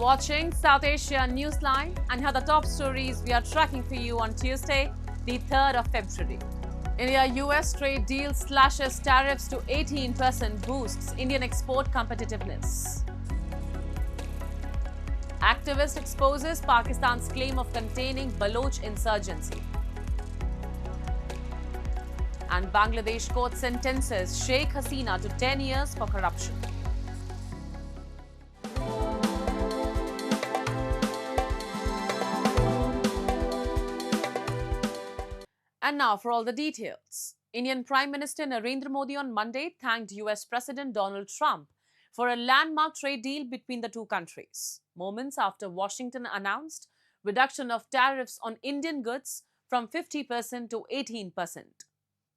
watching South Asia Newsline, and here are the top stories we are tracking for you on Tuesday, the 3rd of February. India-US trade deal slashes tariffs to 18%, boosts Indian export competitiveness. Activist exposes Pakistan's claim of containing Baloch insurgency. And Bangladesh court sentences Sheikh Hasina to 10 years for corruption. And now for all the details. Indian Prime Minister Narendra Modi on Monday thanked US President Donald Trump for a landmark trade deal between the two countries, moments after Washington announced reduction of tariffs on Indian goods from 50% to 18%.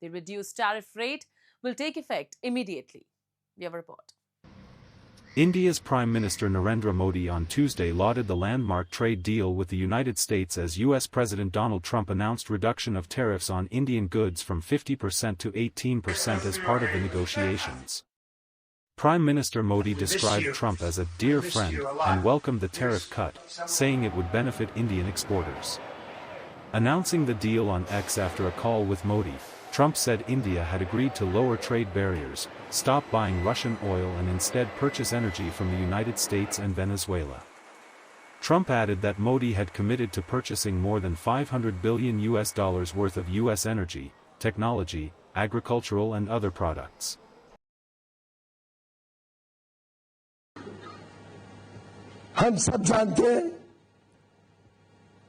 The reduced tariff rate will take effect immediately. We have a report. India's Prime Minister Narendra Modi on Tuesday lauded the landmark trade deal with the United States as US President Donald Trump announced reduction of tariffs on Indian goods from 50% to 18% as part of the negotiations. Prime Minister Modi described Trump as a dear friend and welcomed the tariff cut, saying it would benefit Indian exporters. Announcing the deal on X after a call with Modi, Trump said India had agreed to lower trade barriers, stop buying Russian oil and instead purchase energy from the United States and Venezuela. Trump added that Modi had committed to purchasing more than $500 billion worth of US energy, technology, agricultural and other products. हम सब जानते हैं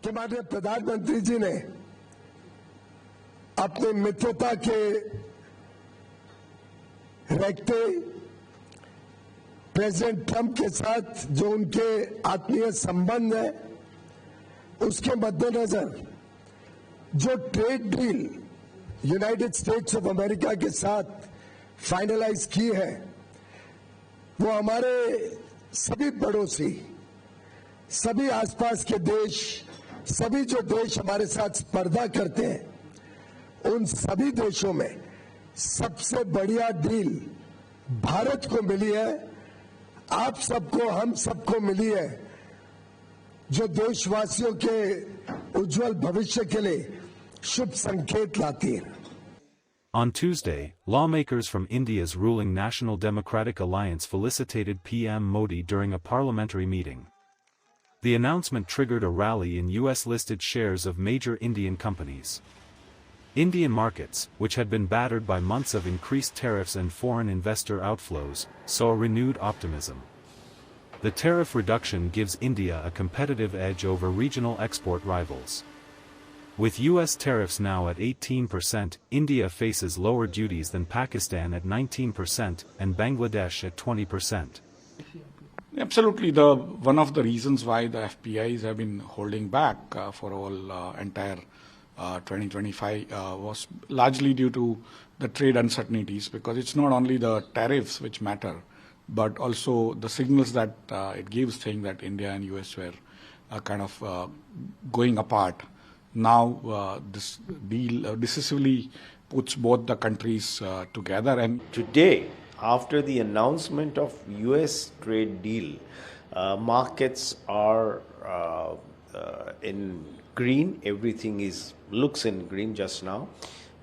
कि माननीय प्रधानमंत्री जी ने अपने मित्रता के रखते प्रेसिडेंट ट्रंप के साथ जो उनके आत्मीय संबंध है उसके मद्देनजर जो trade deal United states of America के साथ फाइनलाइज की है वो हमारे सभी पड़ोसी, सभी आसपास के देश, सभी जो देश हमारे साथ स्पर्धा करते हैं, उन सभी देशों में सबसे बढ़िया डील भारत को मिली है। आप सबको, हम सबको मिली है, जो देशवासियों के उज्जवल भविष्य के लिए शुभ संकेत लाती है। On Tuesday, lawmakers from India's ruling National Democratic Alliance felicitated PM Modi during a parliamentary meeting. The announcement triggered a rally in US-listed shares of major Indian companies. Indian markets, which had been battered by months of increased tariffs and foreign investor outflows, saw renewed optimism. The tariff reduction gives India a competitive edge over regional export rivals. With US tariffs now at 18%, India faces lower duties than Pakistan at 19% and Bangladesh at 20%. Absolutely. One of the reasons why the FPIs have been holding back for all entire 2025 was largely due to the trade uncertainties, because it's not only the tariffs which matter, but also the signals that it gives, saying that India and US were kind of going apart. Now this deal decisively puts both the countries together. And today, after the announcement of US trade deal, markets are in green. Everything looks in green just now,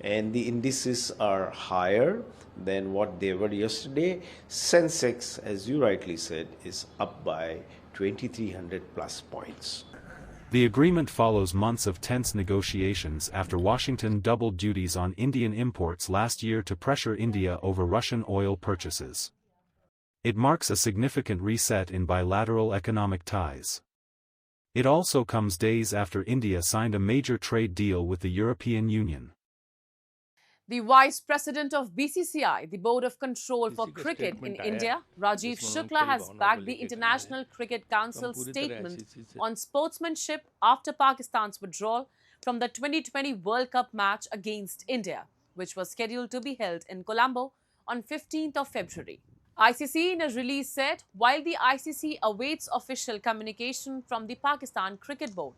and the indices are higher than what they were yesterday. Sensex, as you rightly said, is up by 2,300 plus points. The agreement follows months of tense negotiations after Washington doubled duties on Indian imports last year to pressure India over Russian oil purchases. It marks a significant reset in bilateral economic ties. It also comes days after India signed a major trade deal with the European Union. The Vice President of BCCI, the Board of Control for Cricket in India, Rajiv Shukla, has backed the International Cricket Council's statement on sportsmanship after Pakistan's withdrawal from the 2020 World Cup match against India, which was scheduled to be held in Colombo on 15th of February. ICC in a release said, while the ICC awaits official communication from the Pakistan Cricket Board,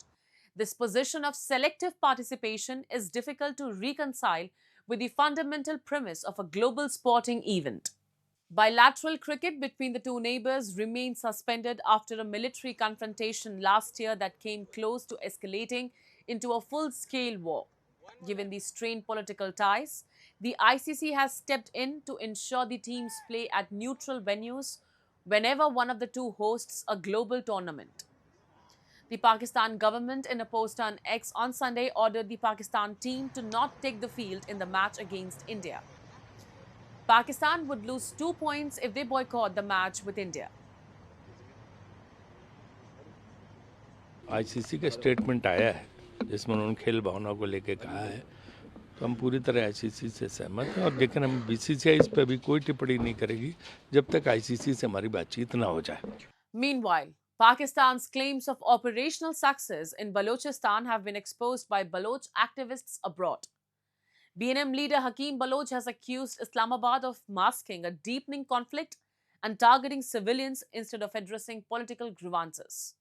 this position of selective participation is difficult to reconcile with the fundamental premise of a global sporting event. Bilateral cricket between the two neighbours remained suspended after a military confrontation last year that came close to escalating into a full-scale war. Given the strained political ties, the ICC has stepped in to ensure the teams play at neutral venues whenever one of the two hosts a global tournament. The Pakistan government, in a post on X on Sunday, ordered the Pakistan team to not take the field in the match against India. Pakistan would lose 2 points if they boycott the match with India. ICC का statement आया है जिसमें उन्होंने खेल भावना को लेकर कहा है, तो हम पूरी तरह आईसीसी से सहमत हैं और लेकिन हम बीसीसीआई इस पर भी कोई टिप्पणी नहीं करेगी जब तक आईसीसी से हमारी बातचीत ना हो जाए. Meanwhile, Pakistan's claims of operational success in Balochistan have been exposed by Baloch activists abroad. BNM leader Hakeem Baloch has accused Islamabad of masking a deepening conflict and targeting civilians instead of addressing political grievances.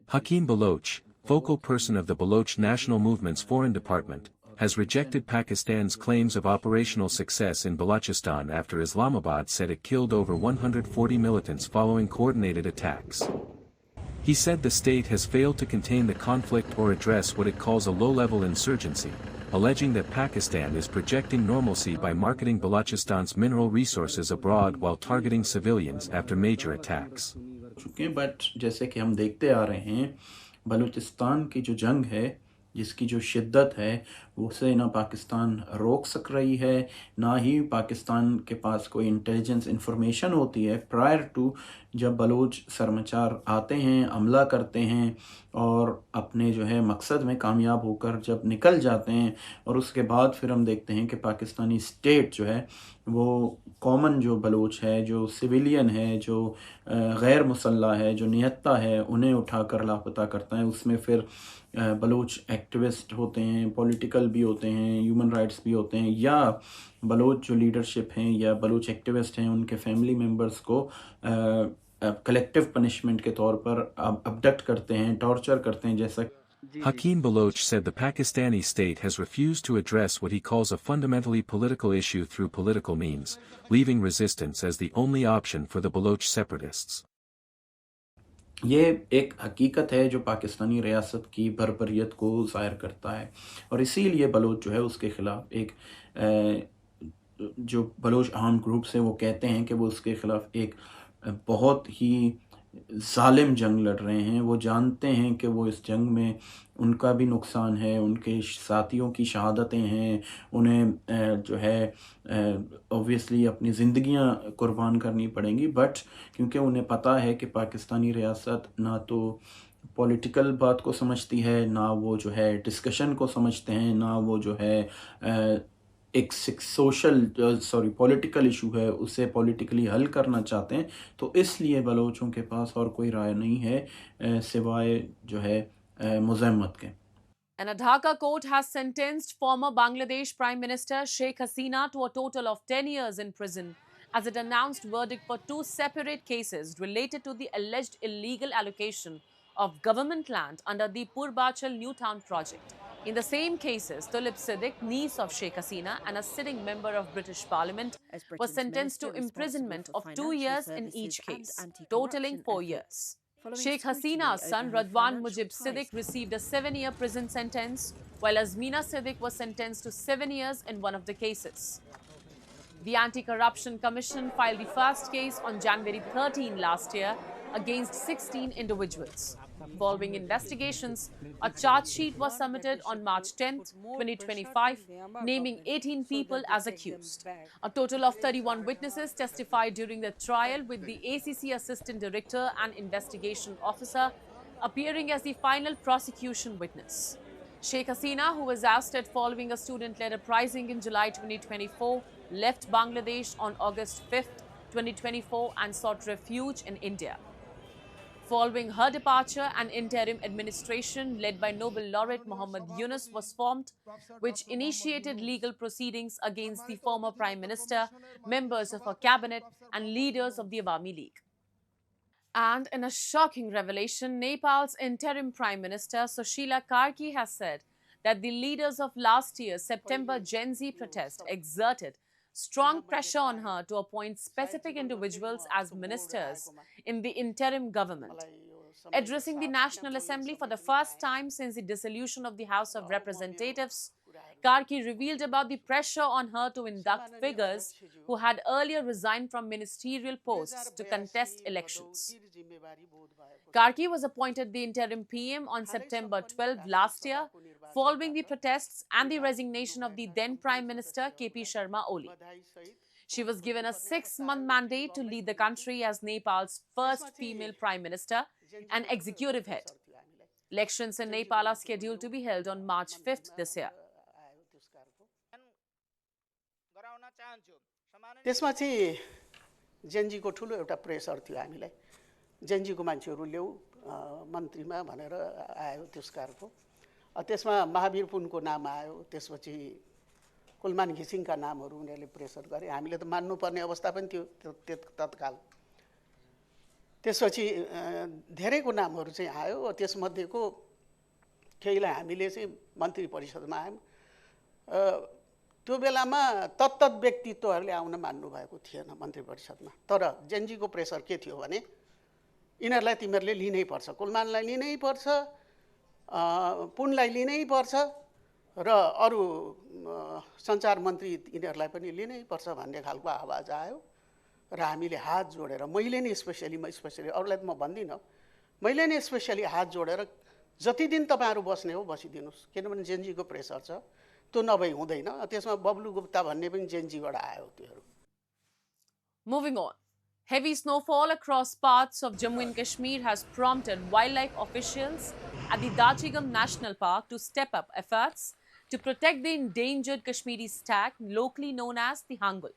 Hakeem Baloch, focal person of the Baloch National Movement's Foreign Department, has rejected Pakistan's claims of operational success in Balochistan after Islamabad said it killed over 140 militants following coordinated attacks. He said the state has failed to contain the conflict or address what it calls a low-level insurgency, alleging that Pakistan is projecting normalcy by marketing Balochistan's mineral resources abroad while targeting civilians after major attacks. But जैसे कि हम देखते आ रहे हैं, बलूचिस्तान की जो जंग है, जिसकी जो शिद्दत है, उसे ना पाकिस्तान रोक सक रही है, ना ही पाकिस्तान के पास कोई इंटेलिजेंस इंफॉर्मेशन होती है प्रायर टू जब बलूच सरमचार आते हैं, हमला करते हैं और अपने जो है मकसद में कामयाब होकर जब निकल जाते हैं और उसके बाद फिर हम देखते हैं कि पाकिस्तानी स्टेट जो है वो कॉमन जो बलूच है, जो सिविलियन है, जो गैर मुसल्ला है, जो निहत्ता है, उन्हें उठाकर लापता करता है. उसमें फिर बलूच एक्टिविस्ट होते हैं, पॉलिटिकल भी होते हैं, ह्यूमन राइट्स भी होते हैं, या बलूच जो लीडरशिप हैं या बलूच एक्टिविस्ट हैं उनके फैमिली मेम्बर्स को कलेक्टिव पनिशमेंट के तौर पर अबडक्ट करते हैं, टॉर्चर करते हैं. जैसा Hakeem Baloch said the Pakistani state has refused to address what he calls a fundamentally political issue through political means, leaving resistance as the only option for the Baloch separatists. ये एक हकीकत है जो पाकिस्तानी रियासत की बरबरियत को ज़ाहिर करता है और इसीलिए बलोच जो है उसके ख़िलाफ़ एक जो बलोच आर्म ग्रुप्स हैं वो कहते हैं कि वो उसके ख़िलाफ़ एक बहुत ही ज़ालिम जंग लड़ रहे हैं. वो जानते हैं कि वो इस जंग में उनका भी नुकसान है, उनके साथियों की शहादतें हैं, उन्हें जो है ऑब्वियसली अपनी ज़िंदगियां कुर्बान करनी पड़ेंगी. बट क्योंकि उन्हें पता है कि पाकिस्तानी रियासत ना तो पॉलिटिकल बात को समझती है, ना वो जो है डिस्कशन को समझते हैं, ना वो जो है एक पॉलिटिकल इशू है उसे पॉलिटिकली हल करना चाहते हैं. तो इसलिए बलोचों के पास और कोई राय नहीं है सिवाय जो है मुज़म्मत के. And a Dhaka court has sentenced former Bangladesh Prime Minister Sheikh Hasina to a total of 10 years in prison as it announced verdict for 2 separate cases related to the alleged illegal allocation of government land under the Purbachal New Town project. In the same cases, Tulip Siddique, niece of Sheikh Hasina and a sitting member of British Parliament, was sentenced to imprisonment of 2 years in each case, totaling 4 years. Sheikh Hasina's son Radwan Mujib Siddique received a 7-year prison sentence, while Azmina Siddique was sentenced to 7 years in one of the cases. The Anti-Corruption Commission filed the first case on January 13 last year against 16 individuals. Following investigations, a charge sheet was submitted on March 10, 2025, naming 18 people as accused. A total of 31 witnesses testified during the trial, with the ACC Assistant Director and Investigation Officer appearing as the final prosecution witness. Sheikh Hasina, who was ousted following a student-led uprising in July 2024, left Bangladesh on August 5, 2024 and sought refuge in India. Following her departure, an interim administration led by Nobel laureate Muhammad Yunus was formed, which initiated legal proceedings against the former Prime Minister, members of her cabinet and leaders of the Awami League. And in a shocking revelation, Nepal's interim Prime Minister Sushila Karki has said that the leaders of last year's September Gen Z protest exerted strong pressure on her to appoint specific individuals as ministers in the interim government. Addressing the National Assembly for the first time since the dissolution of the House of Representatives, Karki revealed about the pressure on her to induct figures who had earlier resigned from ministerial posts to contest elections. Karki was appointed the interim PM on September 12 last year, following the protests and the resignation of the then Prime Minister KP Sharma Oli. She was given a 6-month mandate to lead the country as Nepal's first female Prime Minister and executive head. Elections in Nepal are scheduled to be held on March 5th this year. त्यसमा चाहिँ जेनजीको ठुलो एउटा pressure थियो हामीलाई जेनजीको मान्छेहरू ल्याऊ मन्त्रीमा भनेर आयो त्यसकारको त्यसमा महावीर पुनको नाम आयो त्यसपछि कुलमान घिसिङका नामहरू उनीहरूले प्रेसर गरे हामीले त मान्नुपर्ने अवस्था पनि थियो तत्काल त्यसपछि धेरैको नामहरू चाहिँ आयो त्यसमध्येको केहीलाई हामीले चाहिँ मन्त्री परिषदमा आयौँ त्यो बेलामा तत्तत व्यक्तित्वहरूले आउन मान्नु भएको थिएन मन्त्री परिषदमा तर जेनजीको प्रेसर के थियो भने यिनीहरूलाई तिमीहरूले लिनै पर्छ कुलमानलाई लिनै पर्छ पुनलाई लिनै पर्छ र अरू सञ्चार मन्त्री यिनीहरूलाई पनि लिनै पर्छ भन्ने खालको आवाज आयो र हामीले हात जोडेर मैले नै स्पेशली अरूलाई त म भन्दिनँ मैले नै स्पेशली हात जोडेर जति दिन तपाईहरु बस्ने हो बसिदिनुस् किनभने जेनजीको प्रेसर छ त्यो नभई हुँदैन त्यसमा बब्लु गुप्ता भन्ने पनि जेनजीबाट आयो त्योहरु Moving on, heavy snowfall across parts of Jammu and Kashmir has prompted wildlife officials at the Dachigam National Park to step up efforts to protect the endangered Kashmiri stag, locally known as the hangul.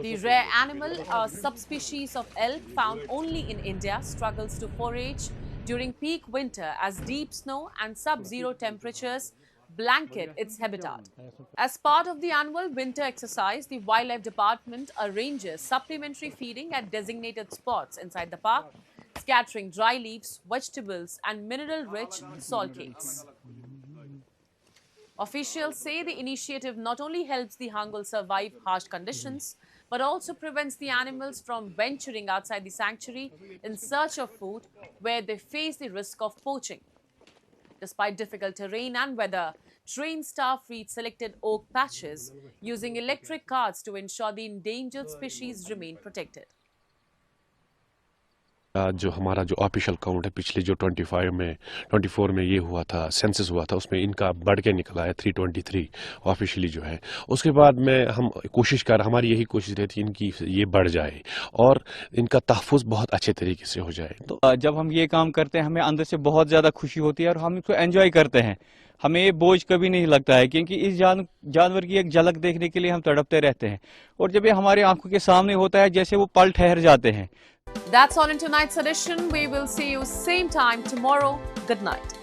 The rare animal, a subspecies of elk found only in India, struggles to forage during peak winter as deep snow and sub-zero temperatures blanket its habitat. As part of the annual winter exercise, the Wildlife Department arranges supplementary feeding at designated spots inside the park, scattering dry leaves, vegetables and mineral-rich salt cakes. Officials say the initiative not only helps the hangul survive harsh conditions, but also prevents the animals from venturing outside the sanctuary in search of food, where they face the risk of poaching. Despite difficult terrain and weather, trained staff reach selected oak patches using electric carts to ensure the endangered species remain protected. जो हमारा जो official count है पिछले जो 24 में ये हुआ था सेंसस हुआ था उसमें इनका बढ़ के निकला है 323 ऑफिशियली जो है उसके बाद में हम हमारी यही कोशिश रहती है इनकी ये बढ़ जाए और इनका तहफ़्फ़ुज़ बहुत अच्छे तरीके से हो जाए। तो जब हम ये काम करते हैं हमें अंदर से बहुत ज़्यादा खुशी होती है और हम इसको एंजॉय करते हैं, हमें ये बोझ कभी नहीं लगता है क्योंकि इस जानवर की एक झलक देखने के लिए हम तड़पते रहते हैं और जब ये हमारी आंखों के सामने होता है जैसे वो पल ठहर जाते हैं। That's all in tonight's edition. We will see you same time tomorrow. Good night.